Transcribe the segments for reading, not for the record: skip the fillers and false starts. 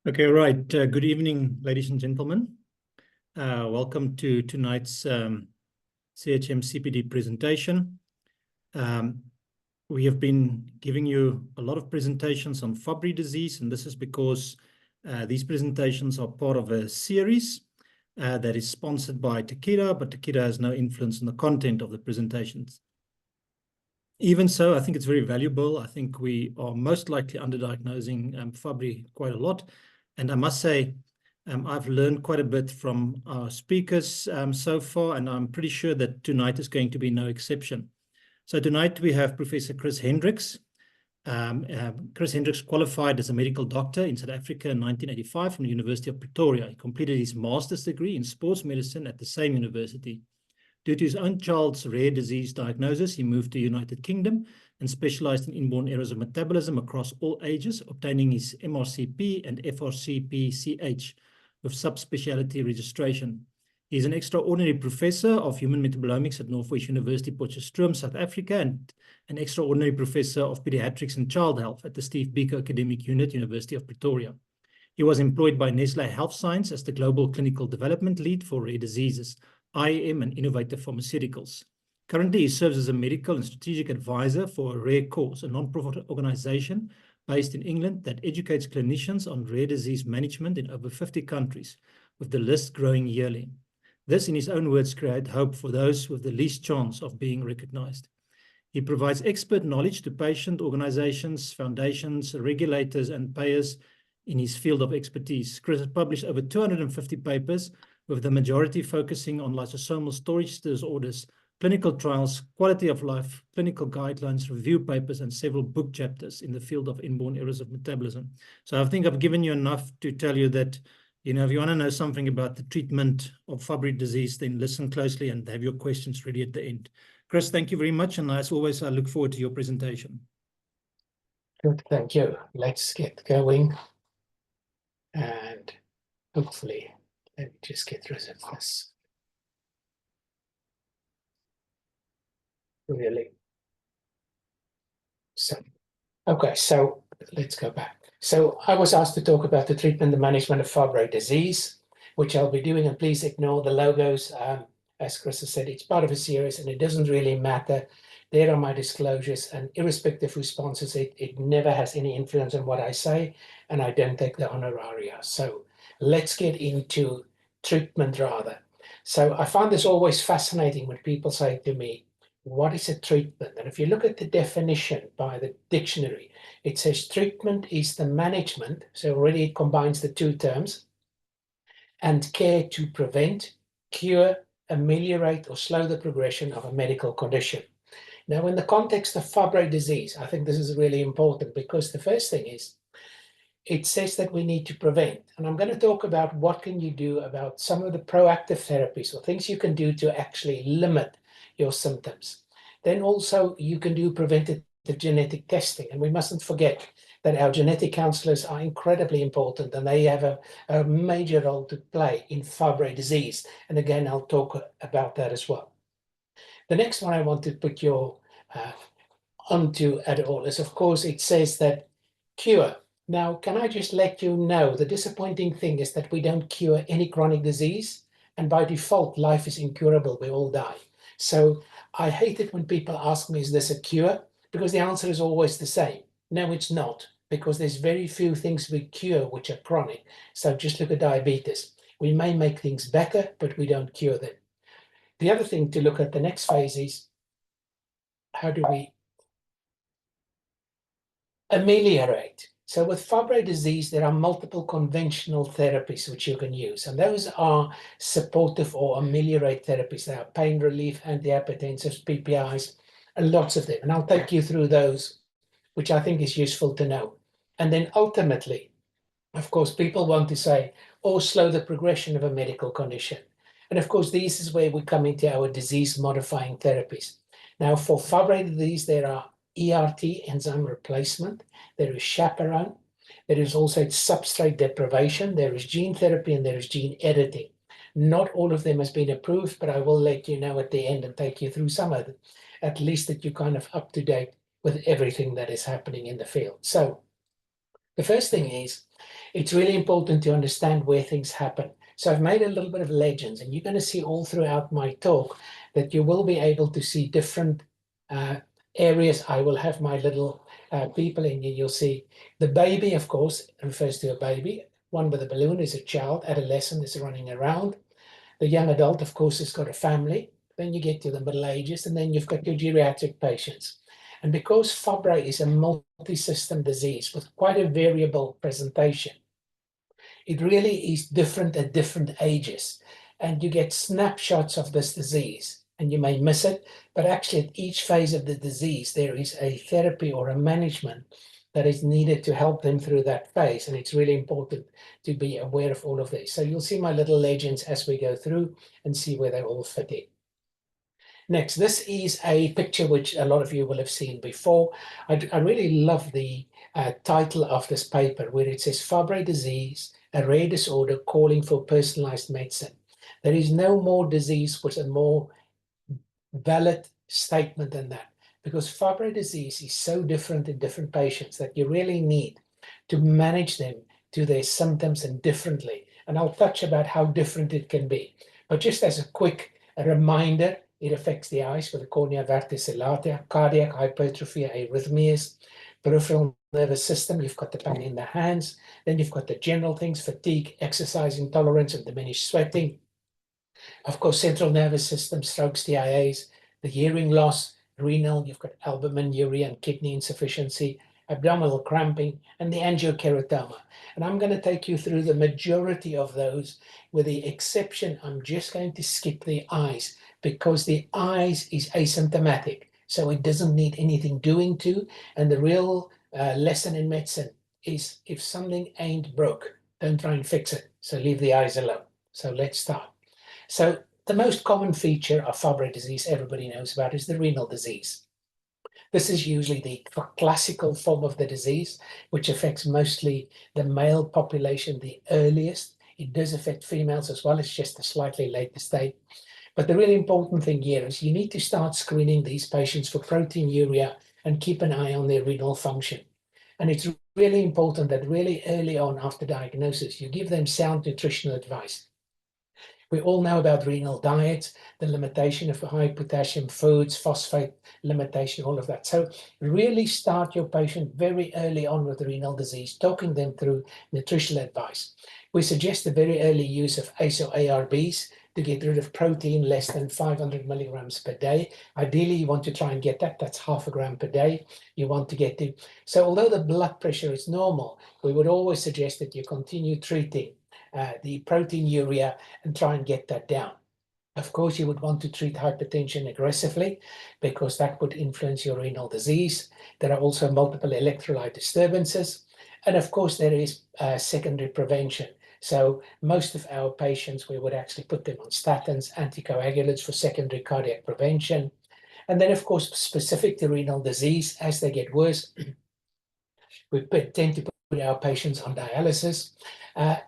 Okay, right. Good evening, ladies and gentlemen. Welcome to tonight's CHM CPD presentation. We have been giving you a lot of presentations on Fabry disease, and this is because these presentations are part of a series that is sponsored by Takeda, but Takeda has no influence on the content of the presentations. Even so, I think it's very valuable. I think we are most likely underdiagnosing Fabry quite a lot. And I must say, I've learned quite a bit from our speakers so far, and I'm pretty sure that tonight is going to be no exception. So tonight we have Professor Chris Hendriksz. Chris Hendriksz qualified as a medical doctor in South Africa in 1985 from the University of Pretoria. He completed his master's degree in sports medicine at the same university. Due to his own child's rare disease diagnosis, he moved to the United Kingdom and specialized in inborn errors of metabolism across all ages, obtaining his MRCP and FRCP-CH with subspecialty registration. He is an extraordinary professor of human metabolomics at Northwest University Potchefstroom, South Africa, and an extraordinary professor of pediatrics and child health at the Steve Biko Academic Unit, University of Pretoria. He was employed by Nestlé Health Science as the Global Clinical Development Lead for Rare Diseases, IAM, and Innovative Pharmaceuticals. Currently, he serves as a medical and strategic advisor for Rare Cause, a non-profit organization based in England that educates clinicians on rare disease management in over 50 countries, with the list growing yearly. This, in his own words, creates hope for those with the least chance of being recognized. He provides expert knowledge to patient organizations, foundations, regulators, and payers in his field of expertise. Chris has published over 250 papers, with the majority focusing on lysosomal storage disorders, clinical trials, quality of life, clinical guidelines, review papers, and several book chapters in the field of inborn errors of metabolism. So I think I've given you enough to tell you that, if you want to know something about the treatment of Fabry disease, then listen closely and have your questions ready at the end. Chris, thank you very much. And as always, I look forward to your presentation. Good, thank you. Let's get going. And hopefully, let me just get rid of this. Really. Okay, so let's go back. So I was asked to talk about the treatment and management of Fabry disease, which I'll be doing, and please ignore the logos. As Chris has said, it's part of a series and it doesn't really matter. There are my disclosures, and irrespective of responses, it never has any influence on what I say, and I don't take the honoraria. So let's get into treatment rather. So I find this always fascinating when people say to me, what is a treatment? And if you look at the definition by the dictionary, it says treatment is the management, so already it combines the two terms, and care to prevent, cure, ameliorate, or slow the progression of a medical condition. Now, in the context of Fabry disease, I think this is really important because the first thing is, it says that we need to prevent. And I'm going to talk about what can you do about some of the proactive therapies or things you can do to actually limit your symptoms. Then also you can do preventative genetic testing. And we mustn't forget that our genetic counselors are incredibly important and they have a major role to play in Fabry disease. And again, I'll talk about that as well. The next one I want to put you onto at all is, of course, it says that cure. Now, can I just let you know, the disappointing thing is that we don't cure any chronic disease, and by default, life is incurable, we all die. So I hate it when people ask me, is this a cure? Because the answer is always the same. No, it's not, because there's very few things we cure which are chronic. So just look at diabetes. We may make things better, but we don't cure them. The other thing to look at the next phase is, how do we ameliorate? So with Fabry disease, there are multiple conventional therapies which you can use, and those are supportive or ameliorate therapies. They are pain relief, antihypertensives, PPIs, and lots of them. And I'll take you through those, which I think is useful to know. And then ultimately, of course, people want to say, or slow the progression of a medical condition. And of course, this is where we come into our disease-modifying therapies. Now, for Fabry disease, there are ERT, enzyme replacement, there is chaperone, there is also substrate deprivation, there is gene therapy, and there is gene editing. Not all of them has been approved, but I will let you know at the end and take you through some of them, at least that you're kind of up to date with everything that is happening in the field. So the first thing is, it's really important to understand where things happen. So I've made a little bit of legends, and you're going to see all throughout my talk that you will be able to see different areas. I will have my little people in here. You'll see the baby, of course, refers to a baby. One with a balloon is a child. Adolescent is running around. The young adult, of course, has got a family. Then you get to the middle ages, and then you've got your geriatric patients. And because Fabry is a multi-system disease with quite a variable presentation, it really is different at different ages. And you get snapshots of this disease, and you may miss it, but actually at each phase of the disease, there is a therapy or a management that is needed to help them through that phase. And it's really important to be aware of all of this. So you'll see my little legends as we go through and see where they all fit in. Next, this is a picture which a lot of you will have seen before. I really love the title of this paper, where it says Fabry disease, a rare disorder calling for personalized medicine. There is no more disease with a more valid statement than that, because Fabry disease is so different in different patients that you really need to manage them to their symptoms and differently. And I'll touch about how different it can be. But just as a quick reminder, it affects the eyes with the cornea verticillata, cardiac hypertrophy, arrhythmias, peripheral nervous system. You've got the pain in the hands. Then you've got the general things, fatigue, exercise intolerance, and diminished sweating. Of course, central nervous system, strokes, TIAs, the hearing loss, renal, you've got albuminuria and kidney insufficiency, abdominal cramping, and the angiokeratoma. And I'm going to take you through the majority of those, with the exception, I'm just going to skip the eyes, because the eyes is asymptomatic. So it doesn't need anything doing to. And the real lesson in medicine is, if something ain't broke, don't try and fix it. So leave the eyes alone. So let's start. So the most common feature of Fabry disease everybody knows about is the renal disease. This is usually the classical form of the disease, which affects mostly the male population the earliest. It does affect females as well. It's just a slightly later stage. But the really important thing here is you need to start screening these patients for proteinuria and keep an eye on their renal function. And it's really important that really early on after diagnosis, you give them sound nutritional advice. We all know about renal diets, the limitation of high potassium foods, phosphate limitation, all of that. So really start your patient very early on with renal disease, talking them through nutritional advice. We suggest the very early use of ACE or ARBs to get rid of protein less than 500 milligrams per day. Ideally, you want to try and get that. That's 0.5 gram per day. You want to get to. So although the blood pressure is normal, we would always suggest that you continue treating the proteinuria and try and get that down. Of course, you would want to treat hypertension aggressively, because that would influence your renal disease. There are also multiple electrolyte disturbances. And of course, there is secondary prevention. So most of our patients, we would actually put them on statins, anticoagulants for secondary cardiac prevention. And then, of course, specific to renal disease, as they get worse, we tend to put our patients on dialysis.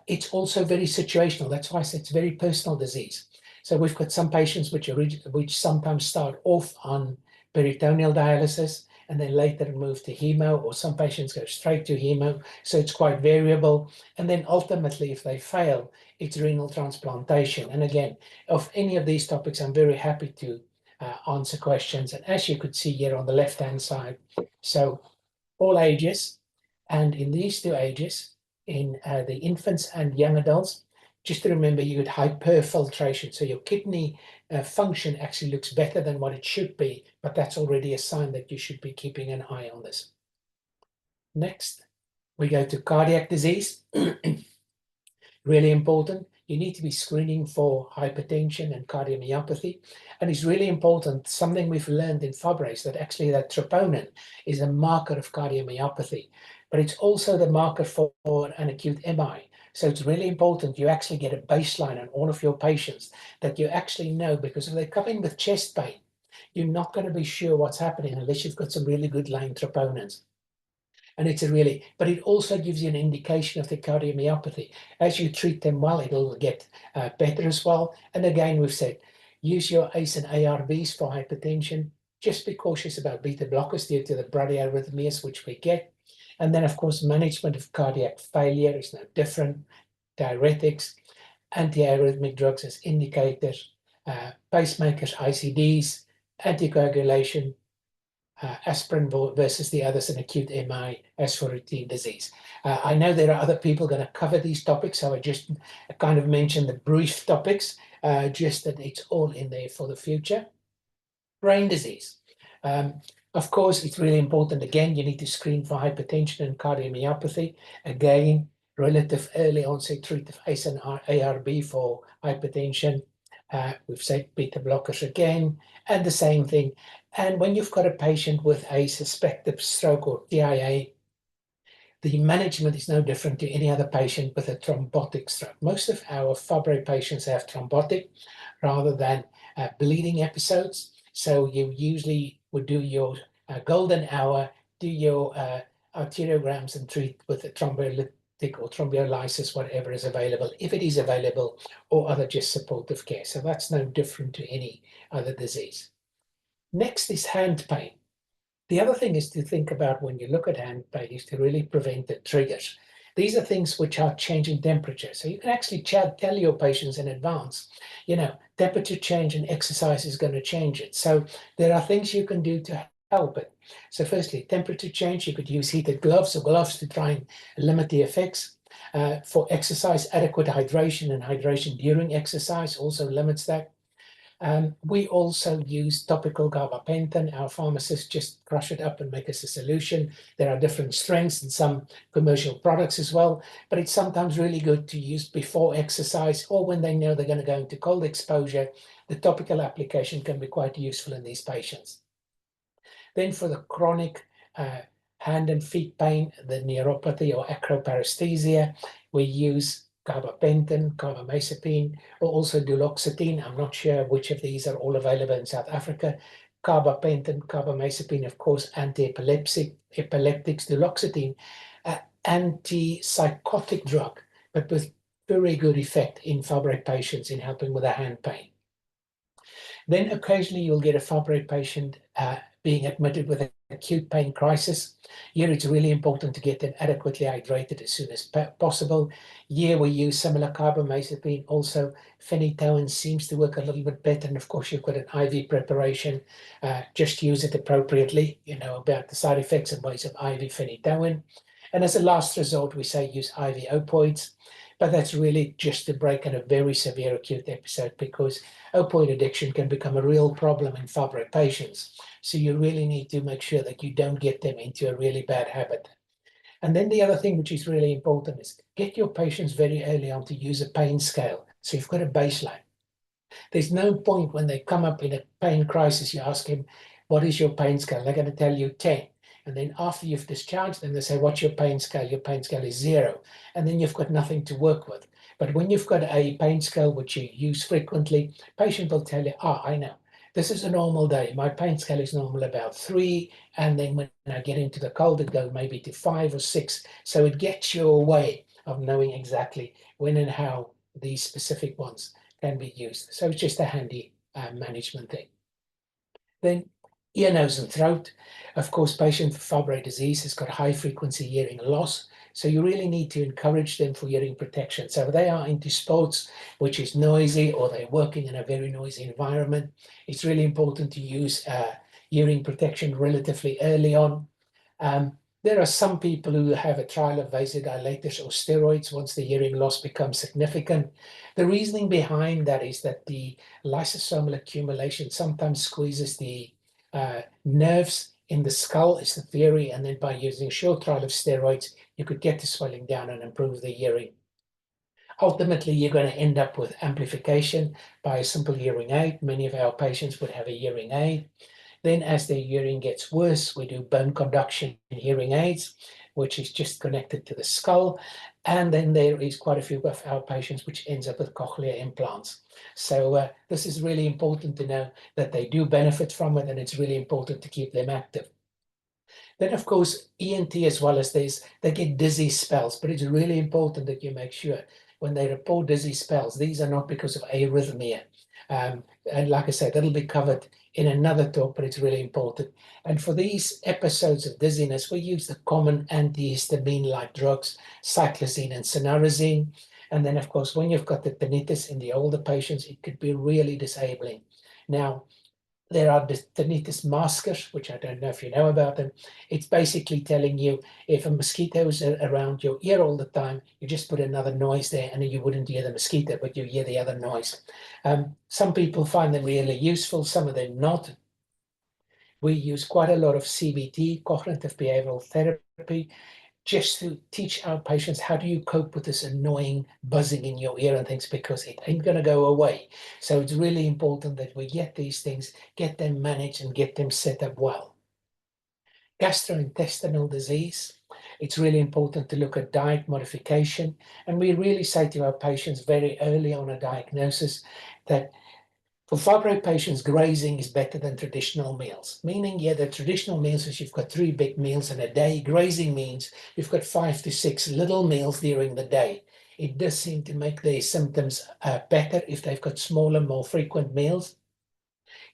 It's also very situational. That's why I say it's very personal disease. So we've got some patients which sometimes start off on peritoneal dialysis and then later move to hemo, or some patients go straight to hemo. So it's quite variable. And then ultimately, if they fail, it's renal transplantation. And again, of any of these topics, I'm very happy to answer questions. And as you could see here on the left-hand side, so all ages. And in these two ages, in the infants and young adults, just to remember, you get hyperfiltration. So your kidney function actually looks better than what it should be, but that's already a sign that you should be keeping an eye on this. Next, we go to cardiac disease. Really important. You need to be screening for hypertension and cardiomyopathy. And it's really important, something we've learned in Fabry is that actually that troponin is a marker of cardiomyopathy, but it's also the marker for an acute MI. So it's really important you actually get a baseline on all of your patients, that you actually know, because if they come in with chest pain, you're not going to be sure what's happening unless you've got some really good line troponins. And it's but it also gives you an indication of the cardiomyopathy. As you treat them well, it'll get better as well. And again, we've said, use your ACE and ARBs for hypertension. Just be cautious about beta blockers due to the bradyarrhythmias, which we get. And then, of course, management of cardiac failure is no different. Diuretics, antiarrhythmic drugs as indicators, pacemakers, ICDs, anticoagulation, aspirin versus the others in acute MI as for routine disease. I know there are other people going to cover these topics, so I just kind of mentioned the brief topics, just that it's all in there for the future. Brain disease. Of course, it's really important. Again, you need to screen for hypertension and cardiomyopathy. Again, relative early onset treatment of ACE and ARB for hypertension. We've said beta blockers again, and the same thing. And when you've got a patient with a suspected stroke or TIA, the management is no different to any other patient with a thrombotic stroke. Most of our Fabry patients have thrombotic rather than bleeding episodes. So you usually would do your golden hour, do your arteriograms and treat with a thrombolytic or thrombolysis, whatever is available, if it is available, or other just supportive care. So that's no different to any other disease. Next is hand pain. The other thing is to think about when you look at hand pain is to really prevent the triggers. These are things which are changing temperature. So you can actually tell your patients in advance, temperature change and exercise is going to change it. So there are things you can do to help it. So firstly, temperature change, you could use heated gloves or gloves to try and limit the effects. For exercise, adequate hydration and hydration during exercise also limits that. We also use topical gabapentin. Our pharmacists just crush it up and make us a solution. There are different strengths in some commercial products as well, but it's sometimes really good to use before exercise or when they know they're going to go into cold exposure. The topical application can be quite useful in these patients. Then for the chronic hand and feet pain, the neuropathy or acroparesthesia, we use gabapentin, carbamazepine, or also duloxetine. I'm not sure which of these are all available in South Africa. Gabapentin, carbamazepine, of course, anti-epileptics, duloxetine, antipsychotic drug, but with very good effect in Fabry patients in helping with the hand pain. Then occasionally you'll get a Fabry patient being admitted with an acute pain crisis. Here it's really important to get them adequately hydrated as soon as possible. Here we use similar carbamazepine. Also, phenytoin seems to work a little bit better. And of course, you've got an IV preparation. Just use it appropriately. You know about the side effects and ways of IV phenytoin. And as a last resort, we say use IV opioids. But that's really just to break in a very severe acute episode because opioid addiction can become a real problem in Fabry patients. So you really need to make sure that you don't get them into a really bad habit. And then the other thing which is really important is get your patients very early on to use a pain scale. So you've got a baseline. There's no point when they come up in a pain crisis, you ask him, what is your pain scale? They're going to tell you 10. And then after you've discharged them, they say, what's your pain scale? Your pain scale is 0. And then you've got nothing to work with. But when you've got a pain scale which you use frequently, patient will tell you, I know. This is a normal day. My pain scale is normal about 3. And then when I get into the cold, it goes maybe to 5 or 6. So it gets you a way of knowing exactly when and how these specific ones can be used. So it's just a handy management thing. Then ear, nose, and throat. Of course, patient with Fabry disease has got high frequency hearing loss. So you really need to encourage them for hearing protection. So if they are into sports, which is noisy, or they're working in a very noisy environment, it's really important to use hearing protection relatively early on. There are some people who have a trial of vasodilators or steroids once the hearing loss becomes significant. The reasoning behind that is that the lysosomal accumulation sometimes squeezes the nerves in the skull is the theory, and then by using a short trial of steroids, you could get the swelling down and improve the hearing. Ultimately, you're going to end up with amplification by a simple hearing aid. Many of our patients would have a hearing aid. Then as their hearing gets worse, we do bone conduction in hearing aids, which is just connected to the skull. And then there is quite a few of our patients which ends up with cochlear implants. So this is really important to know that they do benefit from it, and it's really important to keep them active. Then, of course, ENT as well as this, they get dizzy spells, but it's really important that you make sure when they report dizzy spells, these are not because of arrhythmia. And like I said, that'll be covered in another talk, but it's really important. And for these episodes of dizziness, we use the common antihistamine-like drugs, cyclizine and sonarazine. And then, of course, when you've got the tinnitus in the older patients, it could be really disabling. Now, there are the tinnitus maskers, which I don't know if you know about them. It's basically telling you if a mosquito is around your ear all the time, you just put another noise there and you wouldn't hear the mosquito, but you hear the other noise. Some people find them really useful, some of them not. We use quite a lot of CBT, cognitive behavioral therapy, just to teach our patients how do you cope with this annoying buzzing in your ear and things, because it ain't going to go away. So it's really important that we get these things, get them managed and get them set up well. Gastrointestinal disease. It's really important to look at diet modification. And we really say to our patients very early on a diagnosis that for Fabry patients, grazing is better than traditional meals, meaning, yeah, the traditional meals is you've got 3 big meals in a day. Grazing means you've got 5 to 6 little meals during the day. It does seem to make their symptoms better if they've got smaller, more frequent meals.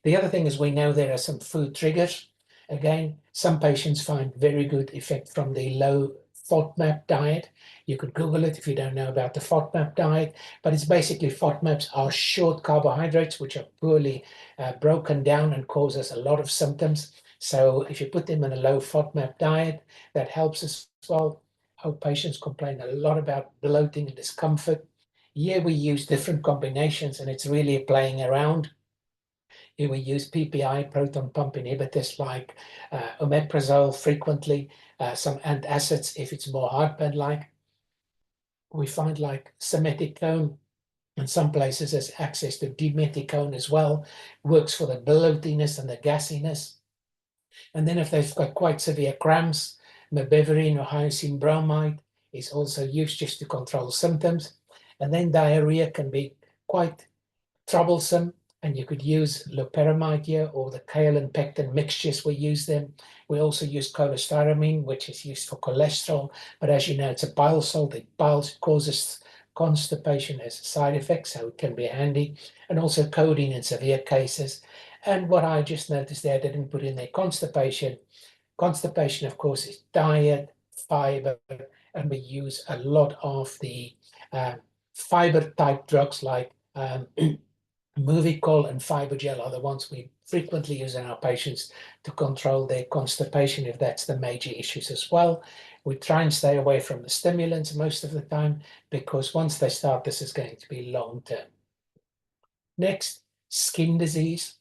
The other thing is we know there are some food triggers. Again, some patients find very good effect from the low FODMAP diet. You could Google it if you don't know about the FODMAP diet, but it's basically FODMAPs are short carbohydrates, which are poorly broken down and causes a lot of symptoms. So if you put them in a low FODMAP diet, that helps as well. Our patients complain a lot about bloating and discomfort. Here we use different combinations and it's really playing around. Here we use PPI, proton pump inhibitors like omeprazole frequently, some antacids if it's more heartburn-like. We find like simethicone in some places has access to dimethicone as well, works for the bloatiness and the gassiness. And then if they've got quite severe cramps, mebeverine or hyoscine bromide is also used just to control symptoms. And then diarrhea can be quite troublesome, and you could use loperamide here or the kale and pectin mixtures. We use them. We also use cholestyramine, which is used for cholesterol, but as you know, it's a bile salt. It causes constipation as a side effect, so it can be handy, and also codeine in severe cases. And what I just noticed there, I didn't put in there constipation. Constipation, of course, is diet, fiber, and we use a lot of the fiber type drugs like Movicol and Fibergel are the ones we frequently use in our patients to control their constipation if that's the major issues as well. We try and stay away from the stimulants most of the time because once they start, this is going to be long term. Next, skin disease.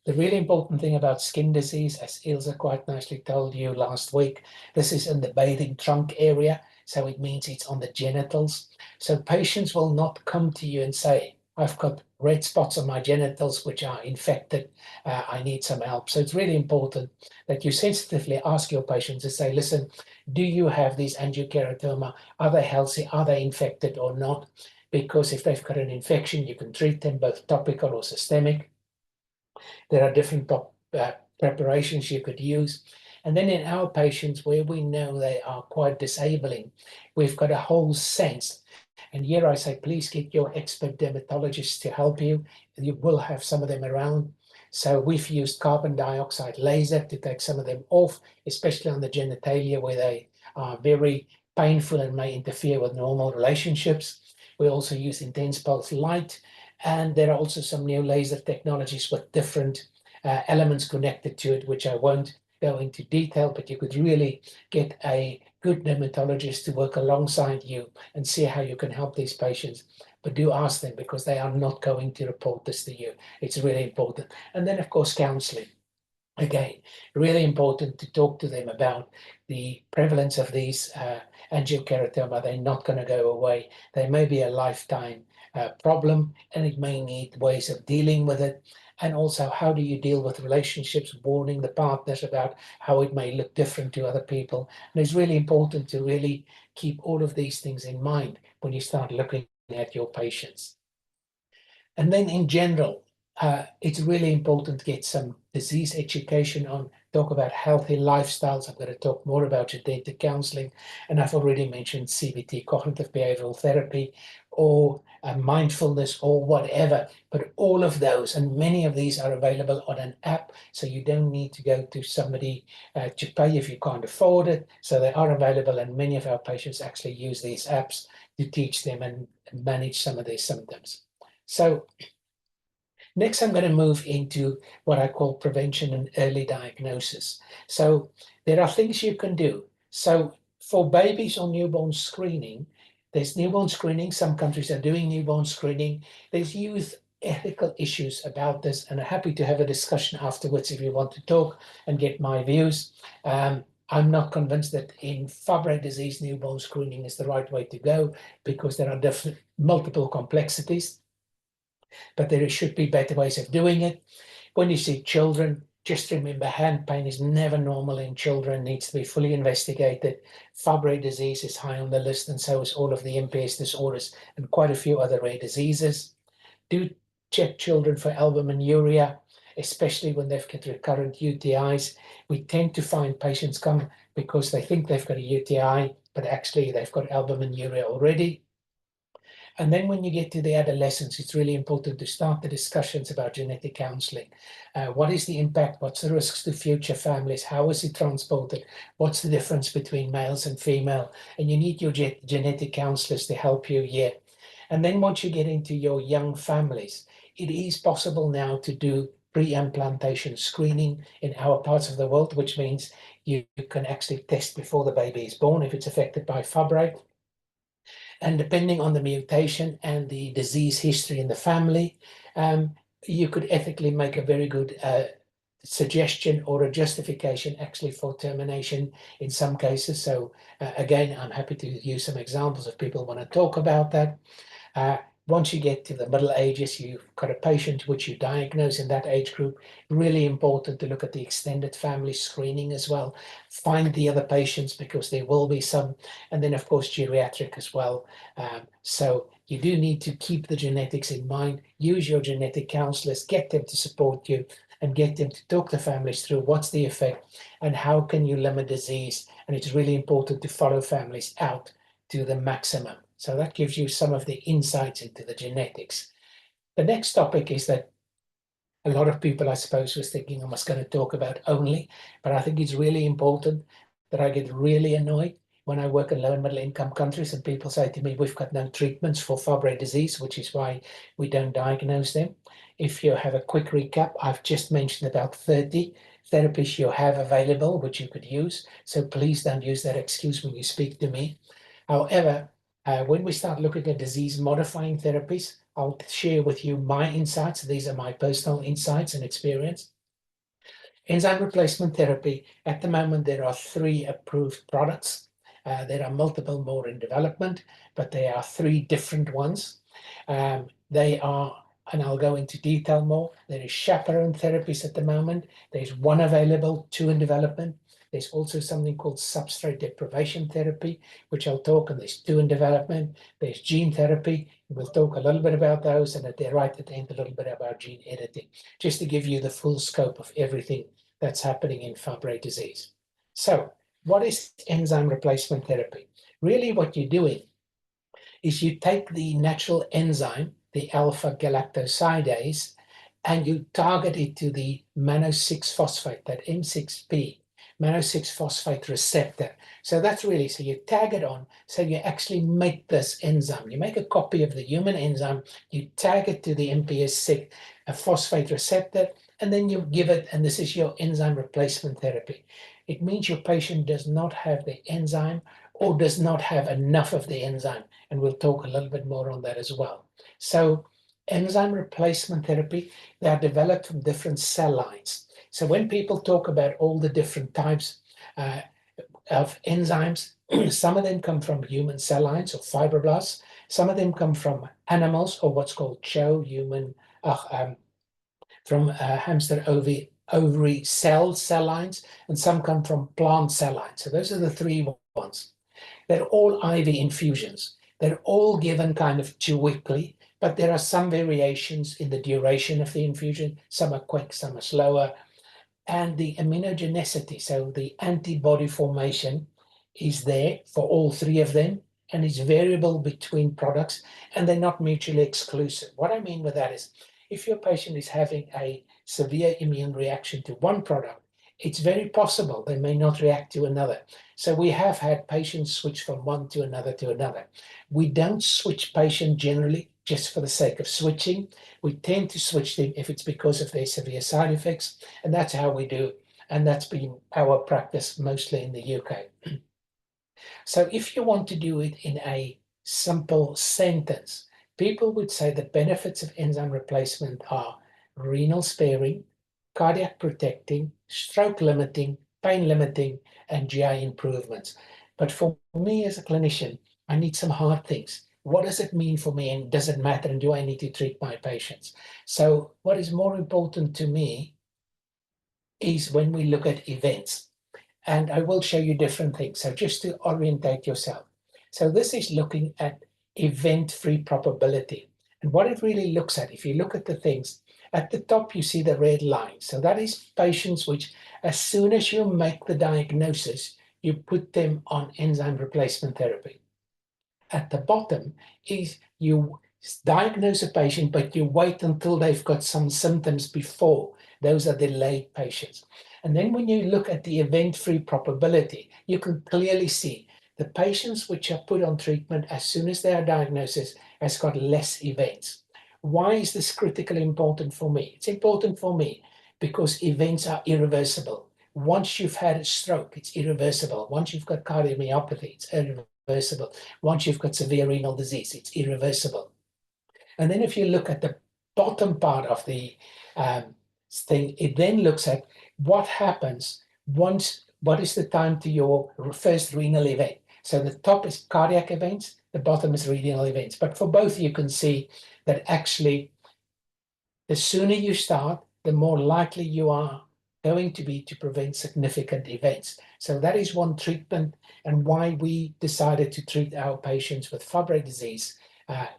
The really important thing about skin disease, as Ilse quite nicely told you last week, this is in the bathing trunk area, so it means it's on the genitals. So patients will not come to you and say, I've got red spots on my genitals which are infected, I need some help. So it's really important that you sensitively ask your patients to say, listen, do you have these angiokeratoma? Are they healthy? Are they infected or not? Because if they've got an infection, you can treat them both topical or systemic. There are different preparations you could use. And then in our patients where we know they are quite disabling, we've got a whole sense. And here I say, please get your expert dermatologist to help you. You will have some of them around. So we've used carbon dioxide laser to take some of them off, especially on the genitalia where they are very painful and may interfere with normal relationships. We also use intense pulse light. And there are also some new laser technologies with different elements connected to it, which I won't go into detail, but you could really get a good dermatologist to work alongside you and see how you can help these patients. But do ask them because they are not going to report this to you. It's really important. And then, of course, counseling. Again, really important to talk to them about the prevalence of these angiokeratoma. They're not going to go away. They may be a lifetime problem, and it may need ways of dealing with it. And also, how do you deal with relationships, warning the partners about how it may look different to other people. And it's really important to really keep all of these things in mind when you start looking at your patients. And then in general, it's really important to get some disease education on, talk about healthy lifestyles. I'm going to talk more about genetic counseling. And I've already mentioned CBT, cognitive behavioral therapy, or mindfulness or whatever. But all of those, and many of these are available on an app, so you don't need to go to somebody to pay if you can't afford it. So they are available, and many of our patients actually use these apps to teach them and manage some of their symptoms. So next, I'm going to move into what I call prevention and early diagnosis. So there are things you can do. So for babies on newborn screening, there's newborn screening. Some countries are doing newborn screening. There's youth ethical issues about this, and I'm happy to have a discussion afterwards if you want to talk and get my views. I'm not convinced that in Fabry disease, newborn screening is the right way to go, because there are multiple complexities. But there should be better ways of doing it. When you see children, just remember hand pain is never normal in children, needs to be fully investigated. Fabry disease is high on the list, and so is all of the MPS disorders and quite a few other rare diseases. Do check children for albuminuria, especially when they've got recurrent UTIs. We tend to find patients come because they think they've got a UTI, but actually they've got albuminuria already. And then when you get to the adolescence, it's really important to start the discussions about genetic counseling. What is the impact? What's the risks to future families? How is it transported? What's the difference between males and female? And you need your genetic counselors to help you here. And then once you get into your young families, it is possible now to do pre-implantation screening in our parts of the world, which means you can actually test before the baby is born if it's affected by Fabry. And depending on the mutation and the disease history in the family, you could ethically make a very good suggestion or a justification actually for termination in some cases. So again, I'm happy to use some examples if people want to talk about that. Once you get to the middle ages, you've got a patient which you diagnose in that age group. Really important to look at the extended family screening as well. Find the other patients, because there will be some, and then of course geriatric as well. So you do need to keep the genetics in mind. Use your genetic counselors, get them to support you, and get them to talk to families through what's the effect and how can you limit disease. And it's really important to follow families out to the maximum. So that gives you some of the insights into the genetics. The next topic is that a lot of people, I suppose, was thinking I was going to talk about only, but I think it's really important that I get really annoyed when I work in low and middle income countries and people say to me, we've got no treatments for Fabry disease, which is why we don't diagnose them. If you have a quick recap, I've just mentioned about 30 therapies you have available, which you could use. So please don't use that excuse when you speak to me. However, when we start looking at disease-modifying therapies, I'll share with you my insights. These are my personal insights and experience. Enzyme replacement therapy, at the moment, there are 3 approved products. There are multiple more in development, but there are 3 different ones. They are, and I'll go into detail more, there is chaperone therapies at the moment. There's 1 available, 2 in development. There's also something called substrate deprivation therapy, which I'll talk, and there's 2 in development. There's gene therapy. We'll talk a little bit about those, and right at the end, a little bit about gene editing, just to give you the full scope of everything that's happening in Fabry disease. So what is enzyme replacement therapy? Really what you're doing is you take the natural enzyme, the alpha-galactosidase, and you target it to the mannose-6-phosphate, that M6P, mannose-6-phosphate receptor. So that's really, so you tag it on, so you actually make this enzyme. You make a copy of the human enzyme, you tag it to the MPS6 phosphate receptor, and then you give it, and this is your enzyme replacement therapy. It means your patient does not have the enzyme or does not have enough of the enzyme, and we'll talk a little bit more on that as well. So enzyme replacement therapy, they are developed from different cell lines. So when people talk about all the different types of enzymes, some of them come from human cell lines or fibroblasts. Some of them come from animals, or what's called CHO, from hamster ovary cell lines, and some come from plant cell lines. So those are the 3 ones. They're all IV infusions. They're all given kind of 2 weekly, but there are some variations in the duration of the infusion. Some are quick, some are slower. And the immunogenicity, so the antibody formation, is there for all 3 of them. and is variable between products, and they're not mutually exclusive. What I mean with that is, if your patient is having a severe immune reaction to one product, it's very possible they may not react to another. So we have had patients switch from one to another to another. We don't switch patients generally just for the sake of switching. We tend to switch them if it's because of their severe side effects, and that's how we do, and that's been our practice mostly in the UK. So if you want to do it in a simple sentence, people would say the benefits of enzyme replacement are renal sparing, cardiac protecting, stroke limiting, pain limiting, and GI improvements. But for me as a clinician, I need some hard things. What does it mean for me, and does it matter, and do I need to treat my patients? So what is more important to me is when we look at events. And I will show you different things. So just to orientate yourself. So this is looking at event-free probability. And what it really looks at, if you look at the things, at the top you see the red line. So that is patients which, as soon as you make the diagnosis, you put them on enzyme replacement therapy. At the bottom is you diagnose a patient, but you wait until they've got some symptoms before. Those are delayed patients. And then when you look at the event-free probability, you can clearly see the patients which are put on treatment as soon as they are diagnosed has got less events. Why is this critically important for me? It's important for me because events are irreversible. Once you've had a stroke, it's irreversible. Once you've got cardiomyopathy, it's irreversible. Once you've got severe renal disease, it's irreversible. And then if you look at the bottom part of the thing, it then looks at what happens once, what is the time to your first renal event. So the top is cardiac events, the bottom is renal events. But for both, you can see that actually the sooner you start, the more likely you are going to be to prevent significant events. So that is one treatment, and why we decided to treat our patients with Fabry disease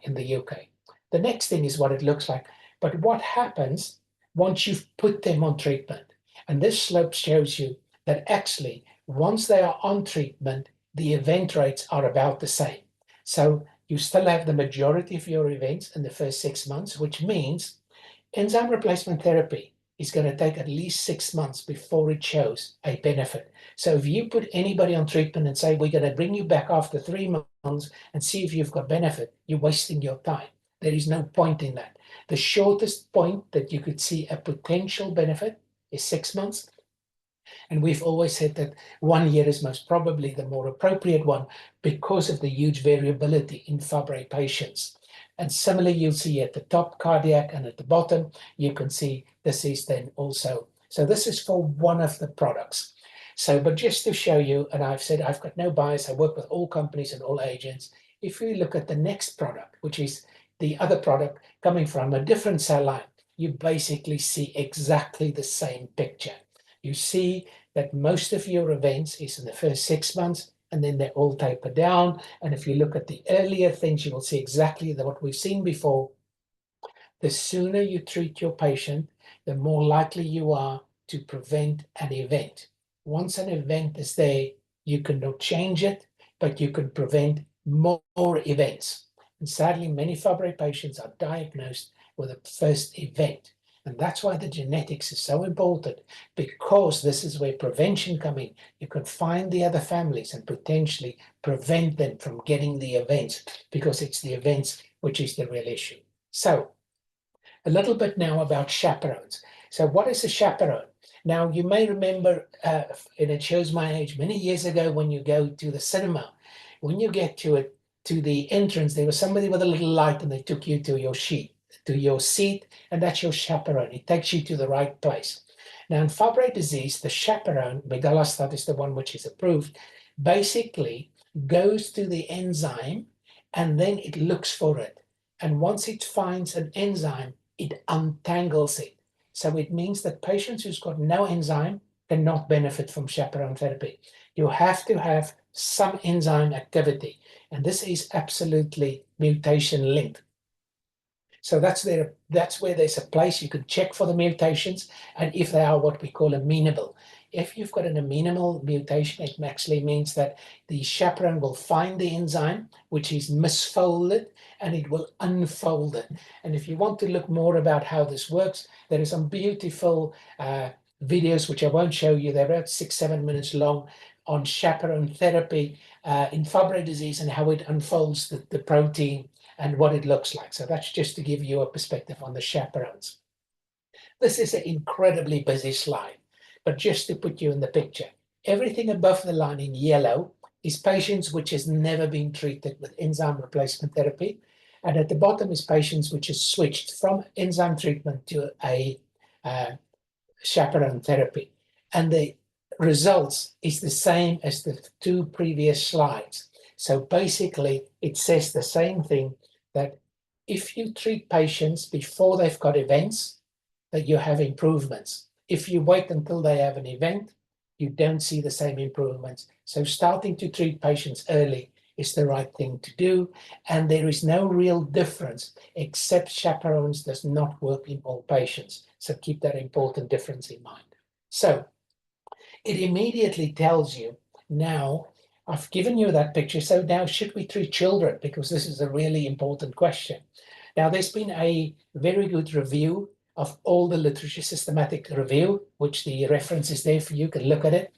in the UK. The next thing is what it looks like. But what happens once you've put them on treatment? And this slope shows you that actually, once they are on treatment, the event rates are about the same. So you still have the majority of your events in the first 6 months, which means enzyme replacement therapy is going to take at least 6 months before it shows a benefit. So if you put anybody on treatment and say, we're going to bring you back after 3 months and see if you've got benefit, you're wasting your time. There is no point in that. The shortest point that you could see a potential benefit is 6 months. And we've always said that 1 year is most probably the more appropriate one because of the huge variability in Fabry patients. And similarly, you'll see at the top cardiac, and at the bottom, you can see this is then also. So this is for one of the products. So, but just to show you, and I've said I've got no bias, I work with all companies and all agents. If we look at the next product, which is the other product coming from a different cell line, you basically see exactly the same picture. You see that most of your events is in the first 6 months, and then they all taper down. And if you look at the earlier things, you will see exactly what we've seen before. The sooner you treat your patient, the more likely you are to prevent an event. Once an event is there, you cannot change it, but you can prevent more events. And sadly, many Fabry patients are diagnosed with a first event. And that's why the genetics is so important, because this is where prevention comes in. You can find the other families and potentially prevent them from getting the events, because it's the events which is the real issue. So a little bit now about chaperones. So what is a chaperone? Now, you may remember, and it shows my age, many years ago when you go to the cinema, when you get to it, to the entrance, there was somebody with a little light and they took you to your seat, and that's your chaperone. It takes you to the right place. Now, in Fabry disease, the chaperone, migalastat is the one which is approved, basically goes to the enzyme and then it looks for it. And once it finds an enzyme, it untangles it. So it means that patients who's got no enzyme cannot benefit from chaperone therapy. You have to have some enzyme activity, and this is absolutely mutation linked. So that's where there's a place you can check for the mutations, and if they are what we call amenable. if you've got an amenable mutation, it actually means that the chaperone will find the enzyme, which is misfolded, and it will unfold it. And if you want to look more about how this works, there are some beautiful videos, which I won't show you. They're about 6-7 minutes long, on chaperone therapy in Fabry disease and how it unfolds the protein and what it looks like. So that's just to give you a perspective on the chaperones. This is an incredibly busy slide, but just to put you in the picture, everything above the line in yellow is patients which has never been treated with enzyme replacement therapy. And at the bottom is patients which has switched from enzyme treatment to a chaperone therapy. And the results is the same as the two previous slides. So basically, it says the same thing, that if you treat patients before they've got events, that you have improvements. If you wait until they have an event, you don't see the same improvements. So starting to treat patients early is the right thing to do. And there is no real difference, except chaperones does not work in all patients. So keep that important difference in mind. So it immediately tells you, now I've given you that picture. So now should we treat children? Because this is a really important question. Now there's been a very good review of all the literature, systematic review, which the reference is there for you, can look at it.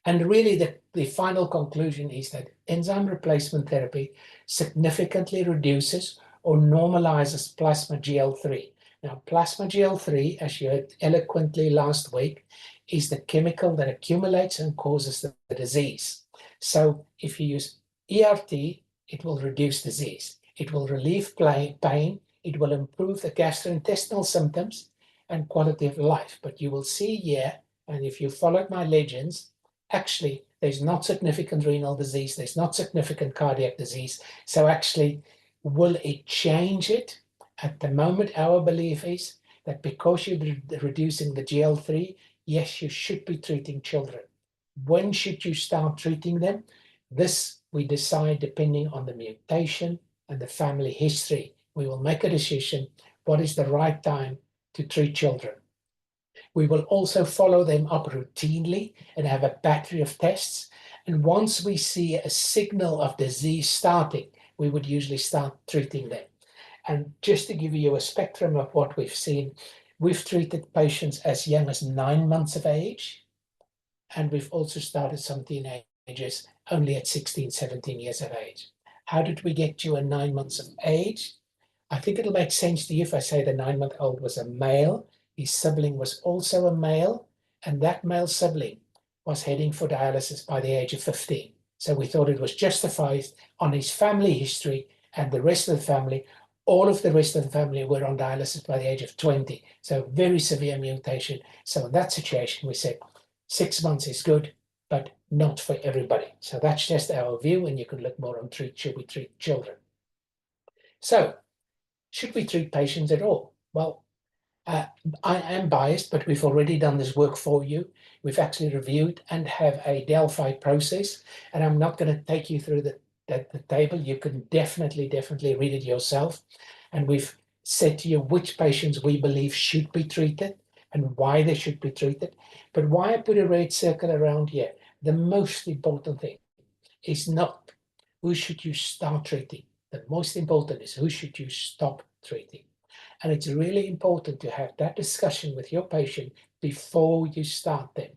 And really the final conclusion is that enzyme replacement therapy significantly reduces or normalizes plasma GL3. Now, plasma GL3, as you heard eloquently last week, is the chemical that accumulates and causes the disease. So if you use ERT, it will reduce disease. It will relieve pain. It will improve the gastrointestinal symptoms and quality of life. But you will see here, and if you followed my legends, actually, there's not significant renal disease. There's not significant cardiac disease. So actually, will it change it? At the moment, our belief is that because you're reducing the GL3, yes, you should be treating children. When should you start treating them? This we decide depending on the mutation and the family history. We will make a decision what is the right time to treat children. We will also follow them up routinely and have a battery of tests. And once we see a signal of disease starting, we would usually start treating them. And just to give you a spectrum of what we've seen, we've treated patients as young as 9 months of age. And we've also started some teenagers only at 16, 17 years of age. How did we get to a 9 months of age? I think it'll make sense to you if I say the 9-month-old was a male. His sibling was also a male, and that male sibling was heading for dialysis by the age of 15. So we thought it was justified on his family history and the rest of the family. All of the rest of the family were on dialysis by the age of 20. So very severe mutation. So in that situation, we said 6 months is good, but not for everybody. So that's just our view, and you can look more on should we treat children. So should we treat patients at all? Well, I am biased, but we've already done this work for you. We've actually reviewed and have a Delphi process, and I'm not going to take you through the table. You can definitely read it yourself. And we've said to you which patients we believe should be treated and why they should be treated. But why I put a red circle around here, the most important thing is not who should you start treating. The most important is who should you stop treating. And it's really important to have that discussion with your patient before you start them.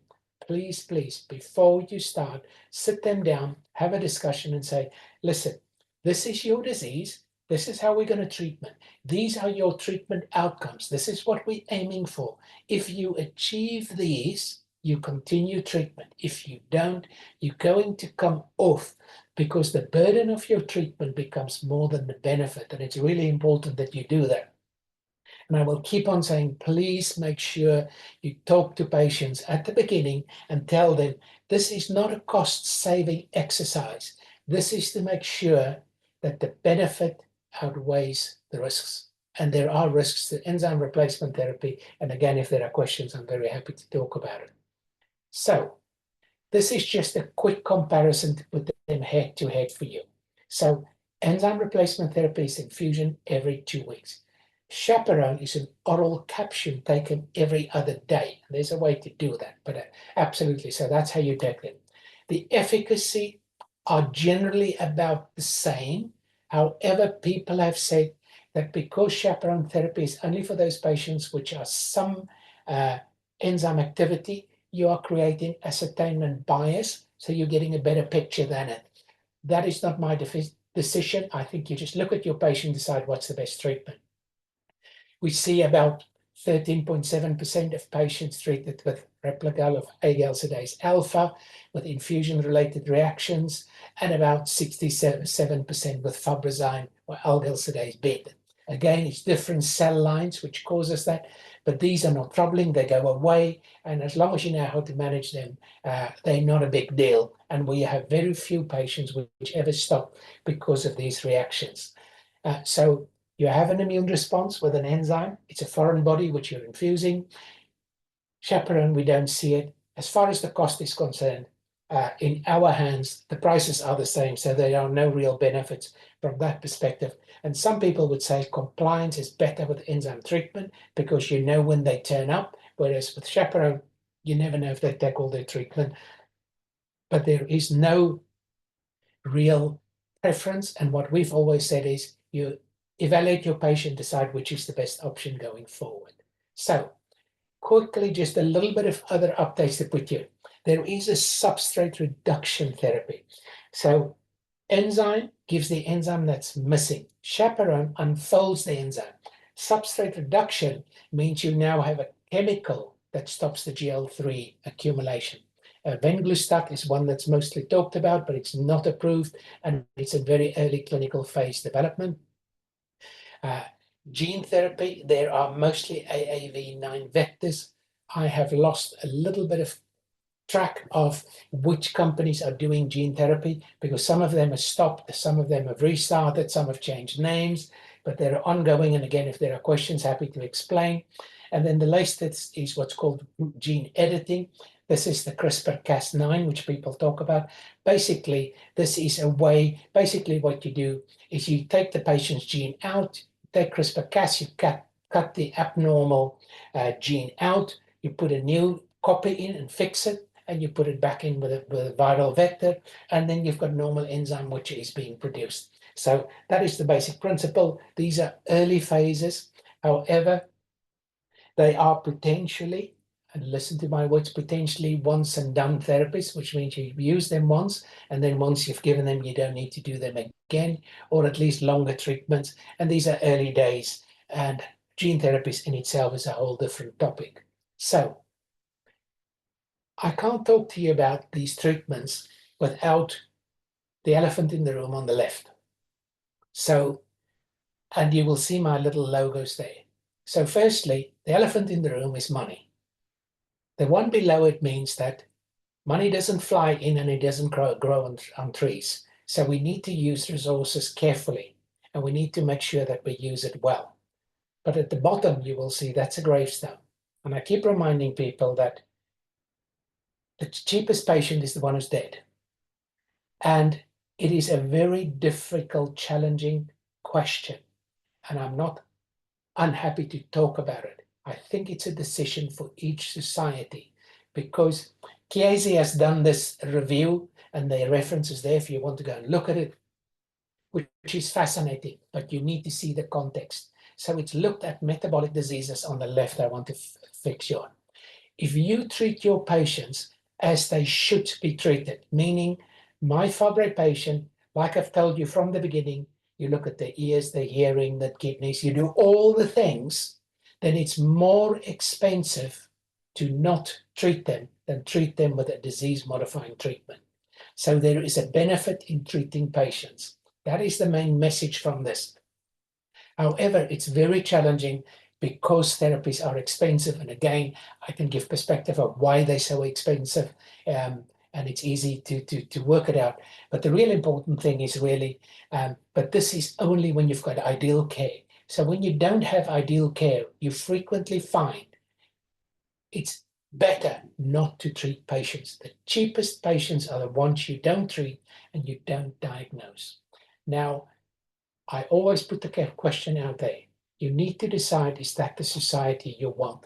Please, before you start, sit them down, have a discussion and say, listen, this is your disease. This is how we're going to treatment. These are your treatment outcomes. This is what we're aiming for. If you achieve these, you continue treatment. If you don't, you're going to come off because the burden of your treatment becomes more than the benefit. And it's really important that you do that. And I will keep on saying, please make sure you talk to patients at the beginning and tell them this is not a cost-saving exercise. This is to make sure that the benefit outweighs the risks. And there are risks to enzyme replacement therapy. And again, if there are questions, I'm very happy to talk about it. So this is just a quick comparison to put them head to head for you. So enzyme replacement therapy is infusion every 2 weeks. Chaperone is an oral capsule taken every other day. There's a way to do that, but absolutely. So that's how you take them. The efficacy are generally about the same. However, people have said that because chaperone therapy is only for those patients which are some enzyme activity, you are creating ascertainment bias, so you're getting a better picture than it. That is not my decision. I think you just look at your patient, decide what's the best treatment. We see about 13.7% of patients treated with repligal of agalsidase alpha with infusion-related reactions, and about 67% with fabrazyme or algalsidase beta. Again, it's different cell lines which causes that, but these are not troubling. They go away, and as long as you know how to manage them, they're not a big deal. And we have very few patients which ever stop because of these reactions. So you have an immune response with an enzyme. It's a foreign body which you're infusing. Chaperone, we don't see it. As far as the cost is concerned, in our hands, the prices are the same, so there are no real benefits from that perspective. And some people would say compliance is better with enzyme treatment because you know when they turn up, whereas with chaperone, you never know if they take all their treatment. But there is no real preference. And what we've always said is you evaluate your patient, decide which is the best option going forward. So quickly, just a little bit of other updates to put you. There is a substrate reduction therapy. So enzyme gives the enzyme that's missing. Chaperone unfolds the enzyme. Substrate reduction means you now have a chemical that stops the GL3 accumulation. Venglustat is one that's mostly talked about, but it's not approved, and it's in very early clinical phase development. Gene therapy, there are mostly AAV9 vectors. I have lost a little bit of track of which companies are doing gene therapy because some of them have stopped, some of them have restarted, some have changed names, but they're ongoing. And again, if there are questions, happy to explain. And then the latest is what's called gene editing. This is the CRISPR-Cas9, which people talk about. Basically, this is a way, basically what you do is you take the patient's gene out, take CRISPR-Cas, you cut the abnormal gene out, you put a new copy in and fix it, and you put it back in with a viral vector, and then you've got normal enzyme which is being produced. So that is the basic principle. These are early phases. However, they are potentially, and listen to my words, potentially once and done therapies, which means you use them once, and then once you've given them, you don't need to do them again, or at least longer treatments. And these are early days, and gene therapies in itself is a whole different topic. So I can't talk to you about these treatments without the elephant in the room on the left. So, and you will see my little logos there. So firstly, the elephant in the room is money. The one below it means that money doesn't fly in and it doesn't grow on trees. So we need to use resources carefully, and we need to make sure that we use it well. But at the bottom, you will see that's a gravestone. And I keep reminding people that the cheapest patient is the one who's dead. And it is a very difficult, challenging question. And I'm not unhappy to talk about it. I think it's a decision for each society because Chiesi has done this review, and the reference is there if you want to go and look at it, which is fascinating, but you need to see the context. So it's looked at metabolic diseases on the left. I want to fix you on. If you treat your patients as they should be treated, meaning my Fabry patient, like I've told you from the beginning, you look at the ears, the hearing, the kidneys, you do all the things, then it's more expensive to not treat them than treat them with a disease-modifying treatment. So there is a benefit in treating patients. That is the main message from this. However, it's very challenging because therapies are expensive. And again, I can give perspective of why they're so expensive. And it's easy to work it out. But the real important thing is really, but this is only when you've got ideal care. So when you don't have ideal care, you frequently find it's better not to treat patients. The cheapest patients are the ones you don't treat and you don't diagnose. Now, I always put the question out there. You need to decide, is that the society you want?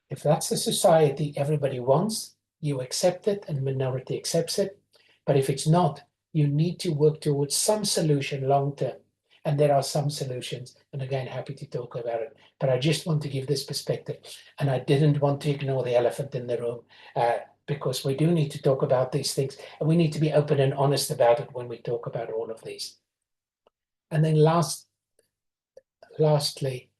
If that's the society everybody wants, you accept it and minority accepts it. But if it's not, you need to work towards some solution long term. And there are some solutions. And again, happy to talk about it. But I just want to give this perspective. And I didn't want to ignore the elephant in the room, because we do need to talk about these things. And we need to be open and honest about it when we talk about all of these. And then lastly,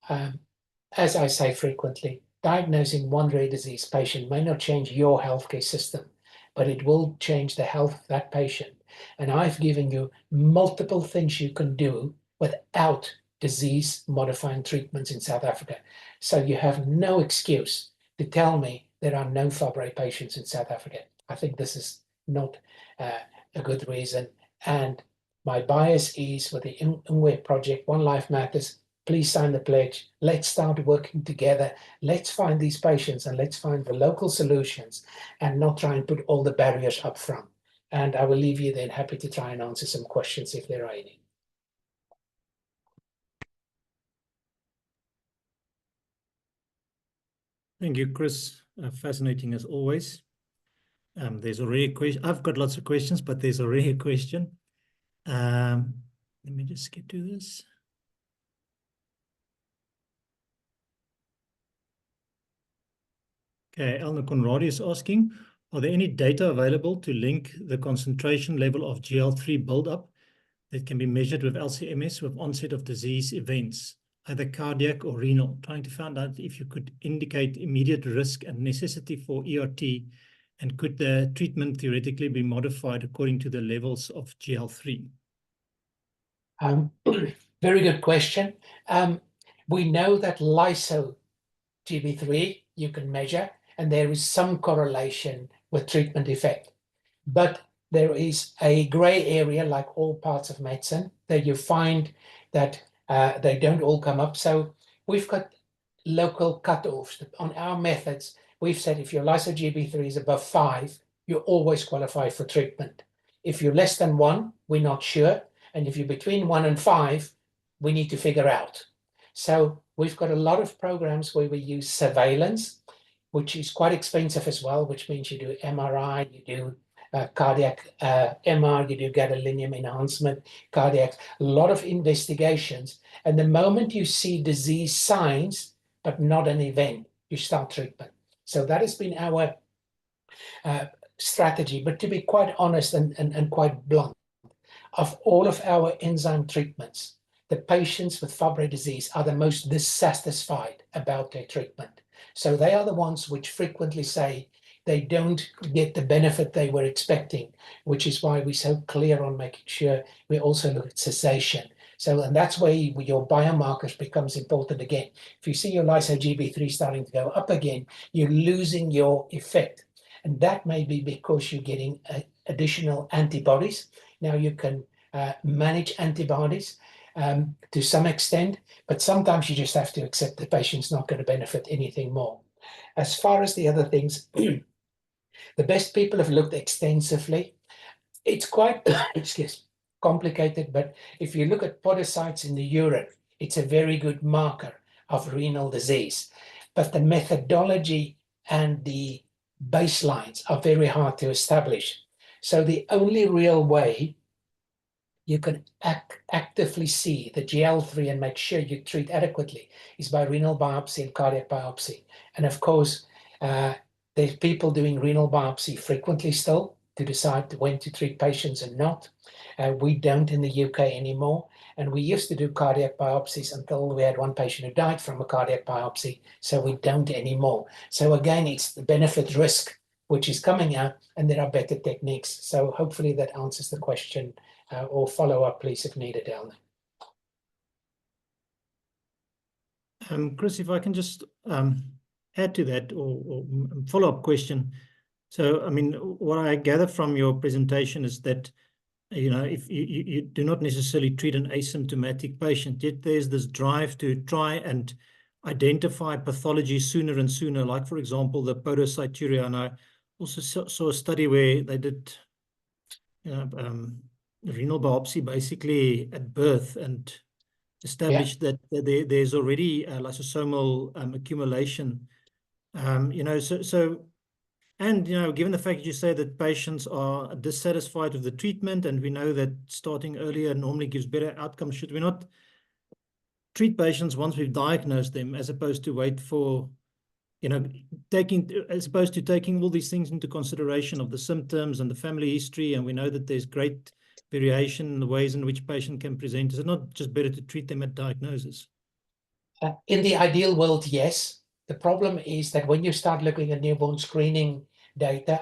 as I say frequently, diagnosing one rare disease patient may not change your healthcare system, but it will change the health of that patient. And I've given you multiple things you can do without disease-modifying treatments in South Africa. So you have no excuse to tell me there are no Fabry patients in South Africa. I think this is not a good reason. And my bias is with the UNWE project, One Life Matters. Please sign the pledge. Let's start working together. Let's find these patients and let's find the local solutions and not try and put all the barriers up front. And I will leave you then happy to try and answer some questions if there are any. Thank you, Chris. Fascinating as always. There's already a question. I've got lots of questions, but there's already a question. Let me just get to this. Okay, Elna Conradi is asking, are there any data available to link the concentration level of GL3 buildup that can be measured with LCMS with onset of disease events, either cardiac or renal, trying to find out if you could indicate immediate risk and necessity for ERT, and could the treatment theoretically be modified according to the levels of GL3? Very good question. We know that lyso-Gb3 you can measure, and there is some correlation with treatment effect. But there is a gray area, like all parts of medicine, that you find that they don't all come up. So we've got local cutoffs on our methods. We've said if your lyso-Gb3 is above 5, you always qualify for treatment. If you're less than 1, we're not sure. And if you're between 1 and 5, we need to figure out. So we've got a lot of programs where we use surveillance, which is quite expensive as well, which means you do MRI, you do cardiac MR, you do gadolinium enhancement, cardiac, a lot of investigations. And the moment you see disease signs, but not an event, you start treatment. So that has been our strategy. But to be quite honest and quite blunt, of all of our enzyme treatments, the patients with Fabry disease are the most dissatisfied about their treatment. So they are the ones which frequently say they don't get the benefit they were expecting, which is why we're so clear on making sure we also look at cessation. So, and that's where your biomarkers becomes important again. If you see your lyso-Gb3 starting to go up again, you're losing your effect. And that may be because you're getting additional antibodies. Now you can manage antibodies to some extent, but sometimes you just have to accept the patient's not going to benefit anything more. As far as the other things, the best people have looked extensively. It's quite complicated, but if you look at podocytes in the urine, it's a very good marker of renal disease. But the methodology and the baselines are very hard to establish. So the only real way you can actively see the GL3 and make sure you treat adequately is by renal biopsy and cardiac biopsy. And of course, there's people doing renal biopsy frequently still to decide when to treat patients and not. We don't in the UK anymore. And we used to do cardiac biopsies until we had one patient who died from a cardiac biopsy. So we don't anymore. So again, it's the benefit risk which is coming out, and there are better techniques. So hopefully that answers the question, or follow up, please, if needed, Elna. Chris, if I can just add to that or follow-up question. So, I mean, what I gather from your presentation is that, you know, if you do not necessarily treat an asymptomatic patient, yet there's this drive to try and identify pathology sooner and sooner, like, for example, the podocyturia. And I also saw a study where they did renal biopsy basically at birth, and established that there's already lysosomal accumulation. And given the fact that you say that patients are dissatisfied with the treatment, and we know that starting earlier normally gives better outcomes, should we not treat patients once we've diagnosed them, as opposed to wait for, as opposed to taking all these things into consideration of the symptoms and the family history, and we know that there's great variation in the ways in which patient can present. Is it not just better to treat them at diagnosis? In the ideal world, yes. The problem is that when you start looking at newborn screening data,